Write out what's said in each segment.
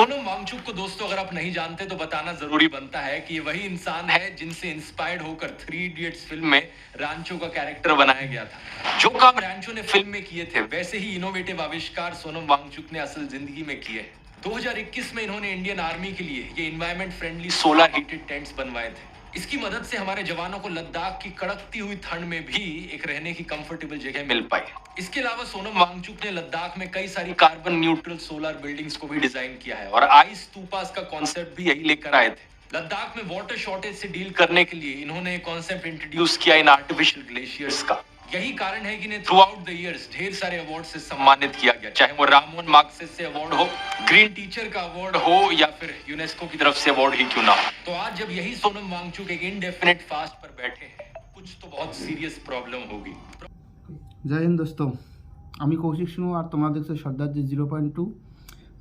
सोनम वांगचुक को दोस्तों अगर आप नहीं जानते तो बताना जरूरी बनता है कि ये वही इंसान है जिनसे इंस्पायर्ड होकर 3 इडियट्स फिल्म में रांचो का कैरेक्टर बनाया गया था। जो काम रांचो ने फिल्म में किए थे वैसे ही इनोवेटिव आविष्कार सोनम वांगचुक ने असल जिंदगी में किए। 2021 में इन्होंने इंडियन आर्मी के लिए ये environment friendly solar heated tents बनवाए थे। इसकी मदद से हमारे जवानों को लद्दाख की कड़कती हुई ठंड में भी एक रहने की कंफर्टेबल जगह मिल पाई। इसके अलावा सोनम वांगचुक ने लद्दाख में कई सारी कार्बन न्यूट्रल सोलर बिल्डिंग्स को भी डिजाइन किया है और आइस स्तूपास का कॉन्सेप्ट भी यही लेकर आए थे। लद्दाख में वाटर शॉर्टेज से डील करने के लिए इन्होंने एक कॉन्सेप्ट इंट्रोड्यूस किया इन आर्टिफिशियल ग्लेशियर्स का। यही कारण है कि इन्हें थ्रू आउट द इयर्स ढेर सारे अवार्ड से सम्मानित किया गया, चाहे वो राममोहन माग्सेसे अवार्ड हो, ग्रीन टीचर का अवार्ड हो या फिर यूनेस्को की तरफ से अवार्ड ही क्यों ना हो। तो आज जब यही सोनम वांगचुक एक इंडेफिनिट फास्ट पर बैठे हैं, कुछ तो बहुत सीरियस प्रॉब्लम होगी। जय हिंद दोस्तों, আমি কৌশিক শুনু আর তোমরা দেখছো সর্দারজি 0.2।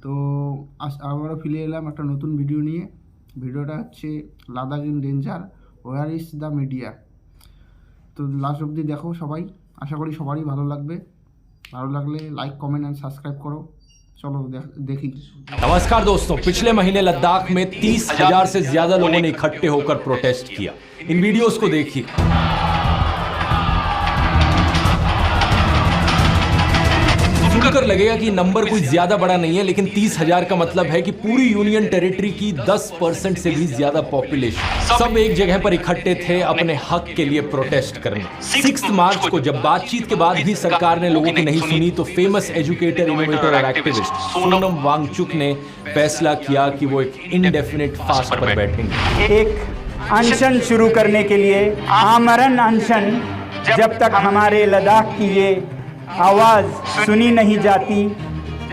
তো আবারও ফিরে এলাম একটা নতুন ভিডিও নিয়ে। ভিডিওটা হচ্ছে Ladakh in danger, war is the media. তো লাস্ট অবধি দেখো সবাই, আশা করি সবারই ভালো লাগবে। ভালো লাগলে লাইক কমেंट एंड सब्सक्राइब करो। चलो देखी। नमस्कार दोस्तों, पिछले महीने लद्दाख में 30,000 से ज्यादा लोगों ने इकट्ठे होकर प्रोटेस्ट किया। इन वीडियोस को देखिए। सुनकर लगेगा कि नंबर कोई ज्यादा बड़ा नहीं है, लेकिन 30,000 का मतलब है कि पूरी यूनियन टेरिटरी की 10% से भी ज्यादा पॉपुलेशन सब एक जगह पर इकट्ठे थे अपने हक के लिए प्रोटेस्ट करने। 6 मार्च को जब बातचीत के बाद भी सरकार ने लोगों की नहीं सुनी तो फेमस एजुकेटर, इनोवेटर और एक्टिविस्ट सोनम वांगचुक ने फैसला किया कि वो एक इंडेफिनिट फास्ट पर बैठेंगे। एक अनशन शुरू करने के लिए, आमरण अनशन, जब तक हमारे लद्दाख की ये आवाज सुनी नहीं जाती,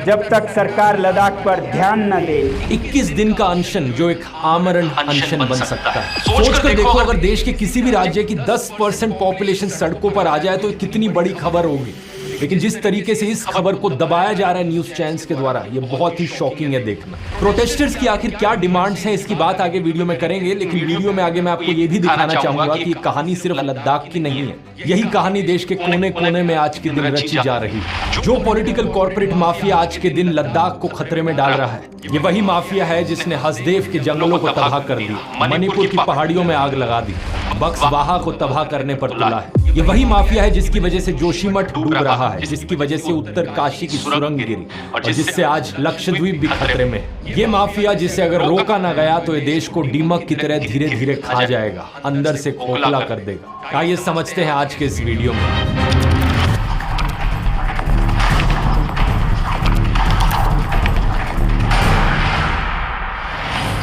जब तक सरकार लद्दाख पर ध्यान न दे। 21 दिन का अनशन जो एक आमरण अनशन बन सकता है। सोचकर देखो, अगर देश के किसी भी राज्य की 10% पॉपुलेशन सड़कों पर आ जाए तो कितनी बड़ी खबर होगी। लेकिन जिस तरीके से इस खबर को दबाया जा रहा है न्यूज चैनल्स के द्वारा, ये बहुत ही शॉकिंग है देखना। प्रोटेस्टर्स की आखिर क्या डिमांड्स हैं, इसकी बात आगे वीडियो में करेंगे, लेकिन वीडियो में आगे मैं आपको ये भी दिखाना चाहूंगा कि कहानी सिर्फ लद्दाख की नहीं है। यही कहानी देश के कोने कोने में आज के दिन रची जा रही है। जो पॉलिटिकल कॉर्पोरेट माफिया आज के दिन लद्दाख को खतरे में डाल रहा है, ये वही माफिया है जिसने हसदेव के जंगलों को तबाह कर दिया, मणिपुर की पहाड़ियों में आग लगा दी, बक्सवाहा को तबाह करने पर तुला है। ये वही माफिया है जिसकी वजह से जोशीमठ डूब रहा है, जिसकी वजह से उत्तर काशी की सुरंग गिरी और जिससे आज लक्षद्वीप भी खतरे में है। ये माफिया जिसे अगर रोका ना गया तो ये देश को दीमक की तरह धीरे धीरे खा जाएगा, अंदर से खोखला कर देगा। आइए समझते हैं आज के इस वीडियो में।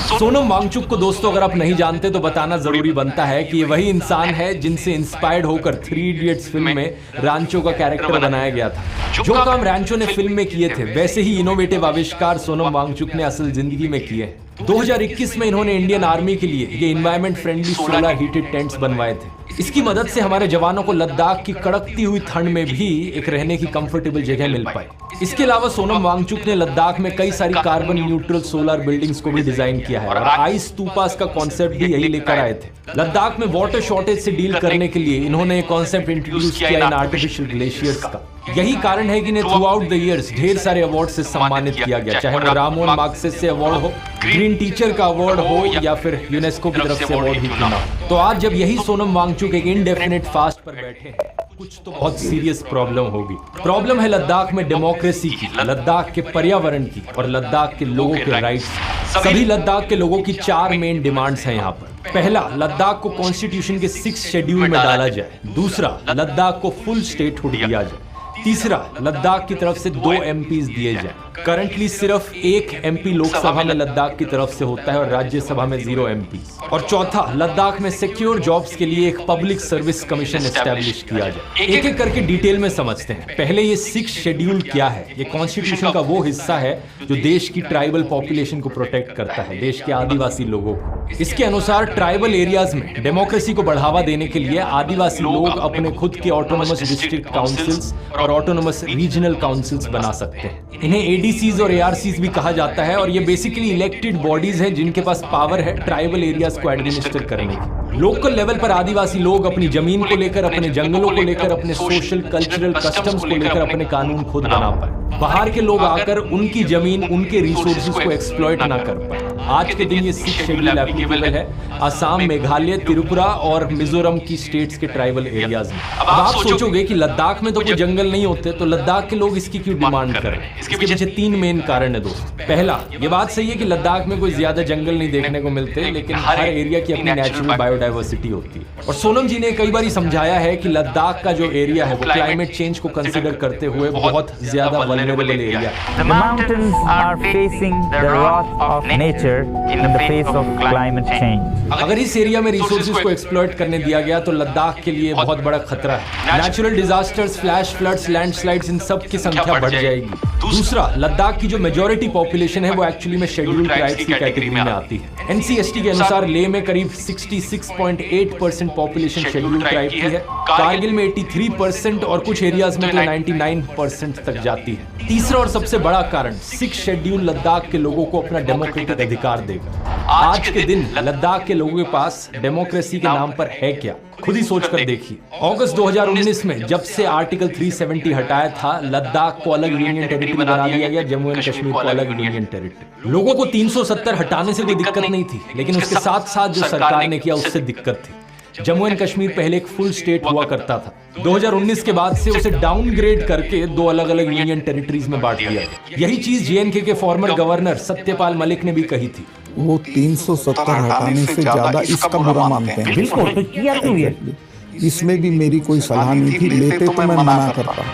सोनम वांगचुक को दोस्तों अगर आप नहीं जानते तो बताना जरूरी बनता है कि ये वही इंसान है जिनसे इंस्पायर्ड होकर 3 इडियट्स फिल्म में रांचो का कैरेक्टर बनाया गया था। जो काम रांचो ने फिल्म में किए थे वैसे ही इनोवेटिव आविष्कार सोनम वांगचुक ने असल जिंदगी में किए हैं। 2021 में इन्होंने इंडियन आर्मी के लिए ये environment friendly solar heated tents बनवाए थे। इसकी मदद से हमारे जवानों को लद्दाख की कड़कती हुई ठंड में भी एक रहने की कंफर्टेबल जगह मिल पाई। इसके अलावा सोनम वांगचुक ने लद्दाख में कई सारी कार्बन न्यूट्रल सोलर बिल्डिंग्स को भी डिजाइन किया है और आइस स्तूपास का कॉन्सेप्ट भी यही लेकर आए थे। लद्दाख में वाटर शॉर्टेज से डील करने के लिए इन्होंने एक कॉन्सेप्ट इंट्रोड्यूस किया इन आर्टिफिशियल ग्लेशियर्स का। यही कारण है कि इन्हें थ्रू आउट द इयर्स ढेर सारे अवार्ड से सम्मानित किया गया, चाहे वो राममोहन माग्सेसे अवार्ड हो, ग्रीन टीचर का अवार्ड हो या फिर यूनेस्को की तरफ से अवार्ड ही क्यों ना हो। तो आज जब यही सोनम वांगचुक एक इंडेफिनिट फास्ट पर बैठे हैं, कुछ तो बहुत सीरियस प्रॉब्लम होगी। प्रॉब्लम है लद्दाख में डेमोक्रेसी की, लद्दाख के पर्यावरण की और लद्दाख के लोगों के राइट्स। सभी लद्दाख के लोगों की 4 मेन डिमांड्स हैं यहाँ पर। पहला, लद्दाख को कॉन्स्टिट्यूशन के 6 शेड्यूल में डाला जाए। दूसरा, लद्दाख को फुल स्टेटहुड दिया जाए। तीसरा, लद्दाख की तरफ से 2 MPs दिए जाएं। करंटली सिर्फ 1 MP लोकसभा में लद्दाख की तरफ से होता है और राज्यसभा में 0 MPs। और चौथा, लद्दाख में सिक्योर जॉब्स के लिए एक पब्लिक सर्विस कमीशन एस्टैब्लिश किया जाए। एक एक करके डिटेल में समझते हैं। पहले ये 6 शेड्यूल क्या है। ये कॉन्स्टिट्यूशन का वो हिस्सा है जो देश की ट्राइबल पॉपुलेशन को प्रोटेक्ट करता है, देश के आदिवासी लोगों को। इसके अनुसार ट्राइबल एरियाज में डेमोक्रेसी को बढ़ावा देने के लिए आदिवासी लोग अपने खुद के ऑटोनोमस डिस्ट्रिक्ट काउंसिल्स और ऑटोनोमस रीजनल काउंसिल्स बना सकते हैं। इन्हें ADCs और ARCs भी कहा जाता है और ये बेसिकली इलेक्टेड बॉडीज हैं जिनके पास पावर है ट्राइबल एरियाज को एडमिनिस्टर करने की। लोकल लेवल पर आदिवासी लोग अपनी जमीन को लेकर, अपने जंगलों को लेकर, अपने सोशल कल्चरल कस्टम्स को लेकर अपने कानून खुद बना पाए। बाहर के लोग आकर उनकी जमीन, उनके रिसोर्सेज को एक्सप्लॉइट ना कर पाए। आज के दिन ये 6 शेड्यूल एप्लीकेबल है असम, मेघालय, त्रिपुरा और मिजोरम की स्टेट्स के ट्राइबल एरियाज में। अब आप सोचोगे कि लद्दाख में तो कोई जंगल नहीं होते, तो लद्दाख के लोग इसकी क्यों डिमांड कर रहे हैं? इसके पीछे 3 मेन कारण है दोस्त। पहला, ये बात सही है कि लद्दाख में कोई ज्यादा जंगल नहीं देखने को मिलते, लेकिन हर एरिया की अपनी नेचुरल बायोडाइवर्सिटी होती है। और सोनम जी ने कई बार समझाया है कि लद्दाख का जो एरिया है वो क्लाइमेट चेंज को कंसिडर करते हुए बहुत ज्यादा वल्नरेबल एरिया है। The mountains are facing the wrath of nature in the face of climate change. अगर इस एरिया में रिसोर्सेज को एक्सप्लॉइट करने दिया गया तो लद्दाख के लिए बहुत बड़ा खतरा है। Natural disasters, flash floods, landslides, इन सब की संख्या बढ़ जाएगी। दूसरा, लद्दाख की जो मेजॉरिटी पॉपुलेशन है वो एक्चुअली में शेड्यूल्ड ट्राइब्स की कैटेगरी में आती है। एनसीएसटी के अनुसार लेह में करीब 66.8% पॉपुलेशन शेड्यूल्ड ट्राइब की है, कारगिल में 83% और कुछ एरियाज में तो 99% तक जाती है। तीसरा और सबसे बड़ा कारण, 6 शेड्यूल लद्दाख के लोगों को अपना डेमोक्रेटिक अधिकार देगा। आज के दिन लद्दाख के लोगों के पास डेमोक्रेसी के नाम पर है क्या? खुद ही सोच कर देखिए। अगस्त 2019 में जब से आर्टिकल 370 हटाया था, लद्दाख को अलग यूनियन टेरिटरी बना दिया गया, जम्मू एंड कश्मीर को अलग यूनियन टेरिटरी। लोगों को 370 हटाने से कोई दिक्कत नहीं थी, लेकिन उसके साथ साथ जो सरकार ने किया उससे दिक्कत थी। जम्मू एंड कश्मीर पहले एक फुल स्टेट हुआ करता था, 2019 के बाद से उसे डाउनग्रेड करके 2 अलग अलग यूनियन टेरिटरीज में बांट दिया। यही चीज जेएनके के फॉर्मर गवर्नर सत्यपाल मलिक ने भी कही थी। वो 370 हटाने से ज्यादा इसका बुरा मानते हैं। बिल्कुल, तो किया क्यों ये? इसमें भी मेरी कोई सलाह नहीं थी, लेते तो मैं मना करता।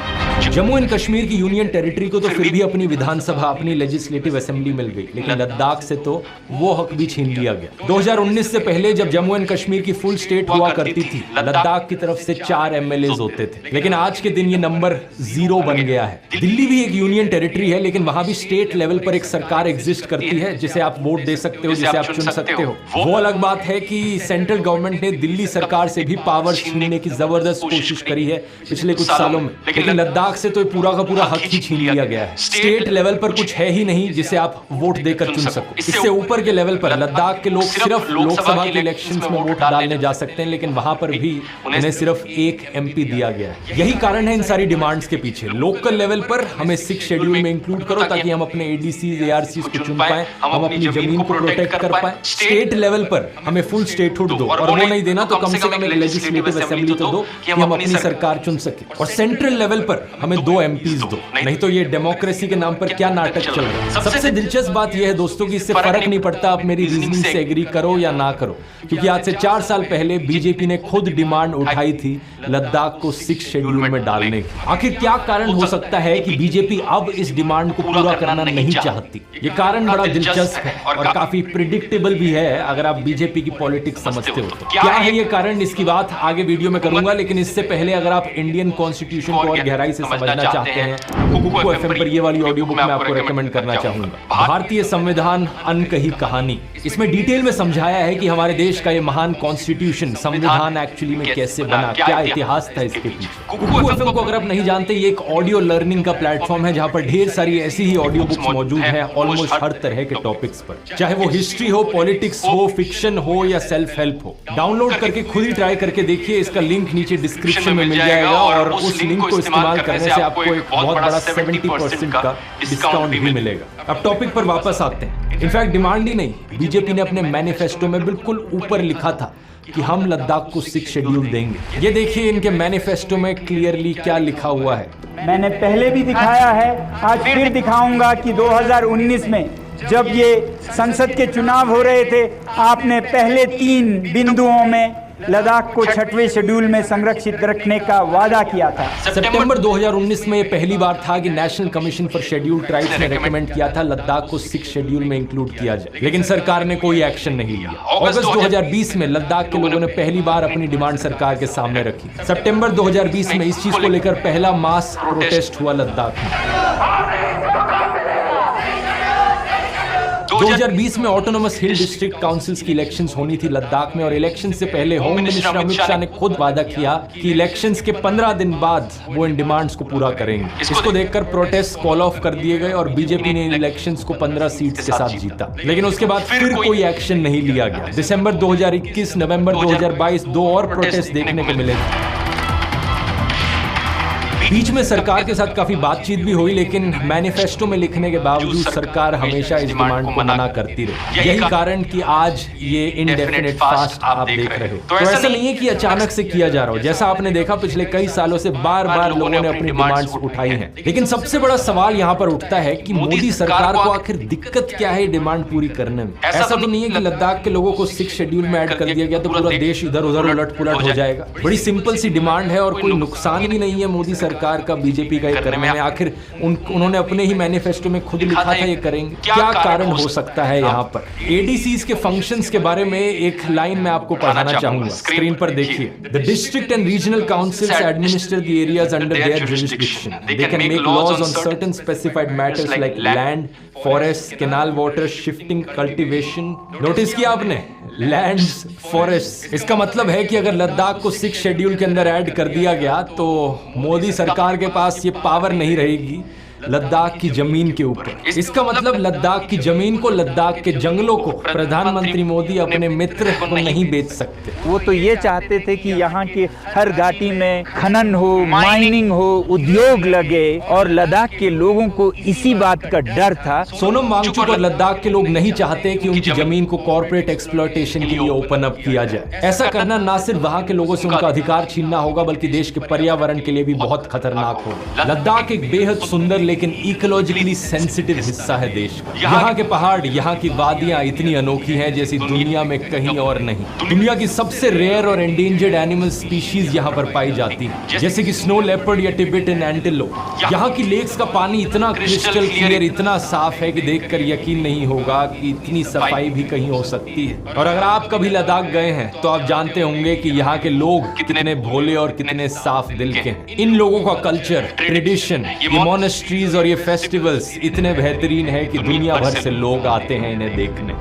जम्मू एंड कश्मीर की यूनियन टेरिटरी को तो फिर भी अपनी विधानसभा, अपनी लेजिस्लेटिव असेंबली मिल गई, लेकिन लद्दाख से तो वो हक भी छीन लिया गया। 2019 से पहले जब जम्मू एंड कश्मीर की फुल स्टेट हुआ करती थी, लद्दाख की तरफ से 4 एमएलए होते थे, लेकिन आज के दिन ये नंबर 0 बन गया है। दिल्ली भी एक यूनियन टेरिटरी है, लेकिन वहां भी स्टेट लेवल पर एक सरकार एग्जिस्ट करती है जिसे आप वोट दे सकते हो, जिसे आप चुन सकते हो। वो अलग बात है कि सेंट्रल गवर्नमेंट ने दिल्ली सरकार से भी पावर छीनने की जबरदस्त कोशिश करी है पिछले कुछ सालों में, लेकिन लद्दाख से तो पूरा का पूरा हक ही छीन लिया गया है। स्टेट लेवल पर कुछ है ही नहीं जिसे आप वोट देकर चुन सको। इससे ऊपर के लेवल पर लद्दाख के लोग सिर्फ लोकसभा के इलेक्शंस में वोट डालने जा सकते हैं, लेकिन वहां पर भी उन्हें सिर्फ 1 एमपी दिया गया है। यही कारण है इन सारी डिमांड्स के पीछे। लोकल लेवल पर हमें 6 शेड्यूल में इंक्लूड करो ताकि हम अपने एडीसीज, एआरसीज को चुन पाए, हम अपनी जमीन को प्रोटेक्ट कर पाए। स्टेट लेवल पर हमें फुल स्टेटहुड दो, और वो नहीं देना तो कम से कम एक लेजिस्लेटिव असेंबली तो दो कि हम अपनी सरकार चुन सके। और सेंट्रल लेवल पर हमें 2 एमपीज दो, नहीं तो ये डेमोक्रेसी के नाम पर क्या नाटक चल रहा है। सबसे दिलचस्प बात यह है दोस्तों कि इससे फर्क नहीं पड़ता आप मेरी रीजनिंग से एग्री करो या ना करो, क्योंकि आज से 4 साल पहले बीजेपी ने खुद डिमांड उठाई थी लद्दाख को 6 शेड्यूल में डालने की। आखिर क्या कारण हो सकता है कि बीजेपी अब इस डिमांड को पूरा करना नहीं चाहती? ये कारण बड़ा दिलचस्प है और काफी प्रिडिक्टेबल भी है अगर आप बीजेपी की पॉलिटिक्स समझते हो तो। क्या है ये कारण, इसकी बात आगे वीडियो में करूंगा, लेकिन इससे पहले अगर आप इंडियन कॉन्स्टिट्यूशन को और गहराई से समझना चाहते हैं, कुकू एफएम पर ये वाली ऑडियो बुक मैं आपको रेकमेंड करना चाहूंगा। भारतीय संविधान अनकही कहानी, इसमें डिटेल में समझाया है कि हमारे देश का ये महान कॉन्स्टिट्यूशन, संविधान एक्चुअली में कैसे बना, क्या इतिहास था इसके पीछे। कुकू एफएम को अगर आप नहीं जानते, ये एक ऑडियो लर्निंग का प्लेटफॉर्म है जहां पर ढेर सारी ऐसी ही ऑडियो बुक्स मौजूद है ऑलमोस्ट हर तरह के टॉपिक्स पर, चाहे वो हिस्ट्री हो, पॉलिटिक्स हो, फिक्शन हो या सेल्फ हेल्प हो। डाउनलोड करके खुद ही ट्राई करके देखिए, इसका लिंक नीचे डिस्क्रिप्शन में मिल जाएगा और उस लिंक को इस्तेमाल करने से आपको एक बहुत बड़ा 70% का डिस्काउंट भी मिलेगा। अब टॉपिक पर वापस आते हैं। इनफैक्ट डिमांड ही नहीं, बीजेपी ने अपने मैनिफेस्टो में बिल्कुल ऊपर लिखा था कि हम लद्दाख को 6 शेड्यूल देंगे। ये देखिए इनके मैनिफेस्टो में क्लियरली क्या लिखा हुआ है। मैंने पहले भी दिखाया है, आज फिर दिखाऊंगा कि 2019 में जब ये संसद के चुनाव हो रहे थे, आपने पहले 3 बिंदुओं में लद्दाख को 6वें शेड्यूल में संरक्षित रखने का वादा किया था। सितंबर 2019 में ये पहली बार था कि national commission for scheduled tribes ने रेकमेंड किया था लद्दाख को 6 शेड्यूल में इंक्लूड किया जाए, लेकिन सरकार ने कोई एक्शन नहीं लिया। अगस्त 2020 में लद्दाख के लोगों ने पहली बार अपनी डिमांड सरकार के सामने रखी। सितंबर 2020 में इस चीज को लेकर पहला मास प्रोटेस्ट हुआ लद्दाख में। 2020 में ऑटोनोमस हिल डिस्ट्रिक्ट काउंसिल्स की इलेक्शंस होनी थी लद्दाख में, और इलेक्शन से पहले होम मिनिस्टर अमित शाह ने खुद वादा किया कि इलेक्शंस के 15 दिन बाद वो इन डिमांड्स को पूरा करेंगे। इसको देखकर प्रोटेस्ट कॉल ऑफ कर दिए गए और बीजेपी ने इलेक्शंस को 15 सीट्स के साथ जीता, लेकिन उसके बाद फिर कोई एक्शन नहीं लिया गया। दिसंबर 2021, नवंबर 2022 दो और प्रोटेस्ट देखने को मिले थे। बीच में सरकार के साथ काफी बातचीत भी हुई, लेकिन मैनिफेस्टो में लिखने के बावजूद सरकार हमेशा इस डिमांड को मना करती रही। यही कारण कि आज ये इंडेफिनिट फास्ट आप देख रहे हो। तो ऐसा नहीं है कि अचानक से किया जा रहा हो, जैसा आपने देखा पिछले कई सालों से बार बार लोगों ने अपनी डिमांड्स उठाई हैं। लेकिन सबसे बड़ा सवाल यहाँ पर उठता है कि मोदी सरकार को आखिर दिक्कत क्या है डिमांड पूरी करने में। ऐसा तो नहीं है कि लद्दाख के लोगों को 6 शेड्यूल में ऐड कर दिया गया तो पूरा देश इधर उधर उलट पुलट हो जाएगा। बड़ी सिंपल सी डिमांड है और कोई नुकसान भी नहीं है मोदी सरकार का बीजेपी का ये करने में। आखिर उन्होंने अपने ही मैनिफेस्टो में खुद लिखा था ये करेंगे। क्या कारण हो सकता है यहाँ पर? एडीसीज के फंक्शंस के बारे में एक लाइन मैं आपको पढ़ाना चाहूंगा, स्क्रीन पर देखिए। The district and regional councils administer the areas under their jurisdiction. They can make laws on certain specified matters like land, forest, canal water, shifting, cultivation. Notice किया आपने? Lands, forest. इसका मतलब है कि अगर लद्दाख को 6 शेड्यूल के अंदर ऐड कर दिया गया तो मोदी सरकार के पास ये पावर नहीं रहेगी लद्दाख की जमीन के ऊपर। इसका मतलब लद्दाख की जमीन को, लद्दाख के जंगलों को प्रधानमंत्री मोदी अपने मित्र को नहीं बेच सकते। वो तो ये चाहते थे कि यहाँ के हर घाटी में खनन हो, माइनिंग हो, उद्योग लगे, और लद्दाख के लोगों को इसी बात का डर था। सोनम वांगचुक और लद्दाख के लोग नहीं चाहते कि उनकी जमीन को कॉर्पोरेट एक्सप्लॉयटेशन के लिए ओपन अप किया जाए। ऐसा करना ना सिर्फ वहां के लोगों से उनका अधिकार छीनना होगा, बल्कि देश के पर्यावरण के लिए भी बहुत खतरनाक होगा। लद्दाख एक बेहद सुंदर लेकिन इकोलॉजिकली सेंसिटिव हिस्सा है देश का। यहाँ के पहाड़, यहाँ की वादियां इतनी अनोखी हैं जैसी दुनिया में कहीं और नहीं। दुनिया की सबसे रेयर और एंडेंजर्ड एनिमल स्पीशीज यहाँ पर पाई जाती है, जैसे कि स्नो लेपर्ड या टिबेटन एंटीलोप। यहाँ की लेक्स का पानी इतना क्रिस्टल क्लियर, इतना साफ है कि देखकर यकीन नहीं होगा कि इतनी सफाई भी कहीं हो सकती है। और अगर आप कभी लद्दाख गए हैं तो आप जानते होंगे कि यहाँ के लोग कितने भोले और कितने साफ दिल के हैं। इन लोगों का कल्चर, ट्रेडिशन, ये मॉनेस्ट्रीज और ये फेस्टिवल्स इतने बेहतरीन है कि दुनिया भर से लोग आते हैं इन्हें देखने।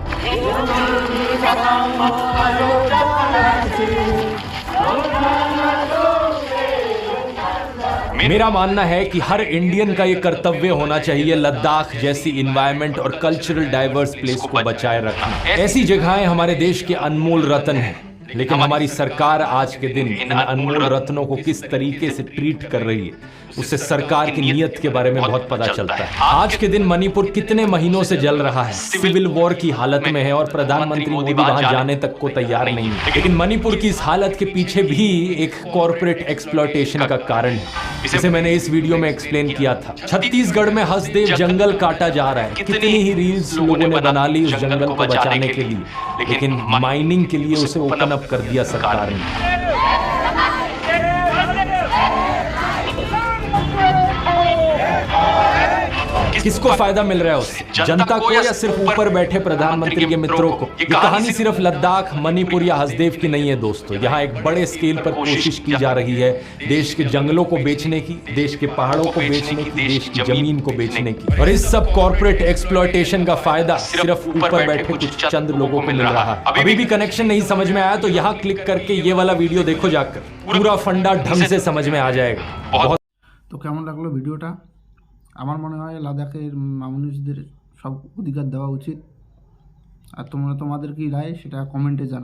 मेरा मानना है कि हर इंडियन का ये कर्तव्य होना चाहिए लद्दाख जैसी इन्वायरमेंट और कल्चरल डाइवर्स प्लेस को बचाए रखना। ऐसी जगहें हमारे देश के अनमोल रत्न हैं, लेकिन हमारी सरकार आज के दिन इन अनमोल रत्नों को किस तरीके से ट्रीट कर रही है उससे सरकार की नीयत के बारे में बहुत पता चलता है। आज के दिन मणिपुर कितने महीनों से जल रहा है, सिविल वॉर की हालत में है, और प्रधानमंत्री मोदी वहां जाने तक को तैयार नहीं है। लेकिन मणिपुर की इस हालत के पीछे भी एक कॉर्पोरेट एक्सप्लॉयटेशन का कारण है, जिसे मैंने इस वीडियो में एक्सप्लेन किया था। छत्तीसगढ़ में हसदेव जंगल काटा जा रहा है। कितनी ही रील्स लोगों ने बना ली उस जंगल को बचाने के लिए, लेकिन माइनिंग के लिए उसे ओपन अप कर दिया सरकार ने। किसको फायदा मिल रहा है उससे? जनता को या सिर्फ ऊपर बैठे प्रधानमंत्री के मित्रों को? ये कहानी सिर्फ लद्दाख, मणिपुर या हसदेव की नहीं है दोस्तों। यहाँ एक बड़े स्केल पर कोशिश की जा रही है देश के जंगलों को बेचने की, देश के पहाड़ों को बेचने की, देश की जमीन को बेचने की। और इस सब कॉर्पोरेट एक्सप्लॉयटेशन का फायदा सिर्फ ऊपर बैठे कुछ चंद लोगों को मिल रहा है। अभी भी कनेक्शन नहीं समझ में आया तो यहाँ क्लिक करके ये वाला वीडियो देखो जाकर, पूरा फंडा ढंग से समझ में आ जाएगा। তো কেমন লাগলো ভিডিওটা? আমার মনে হয় লাদাখের মানুষদের সব অধিকার দেওয়া উচিত। আর তোমাদের কি রায় সেটা কমেন্টে জানাও।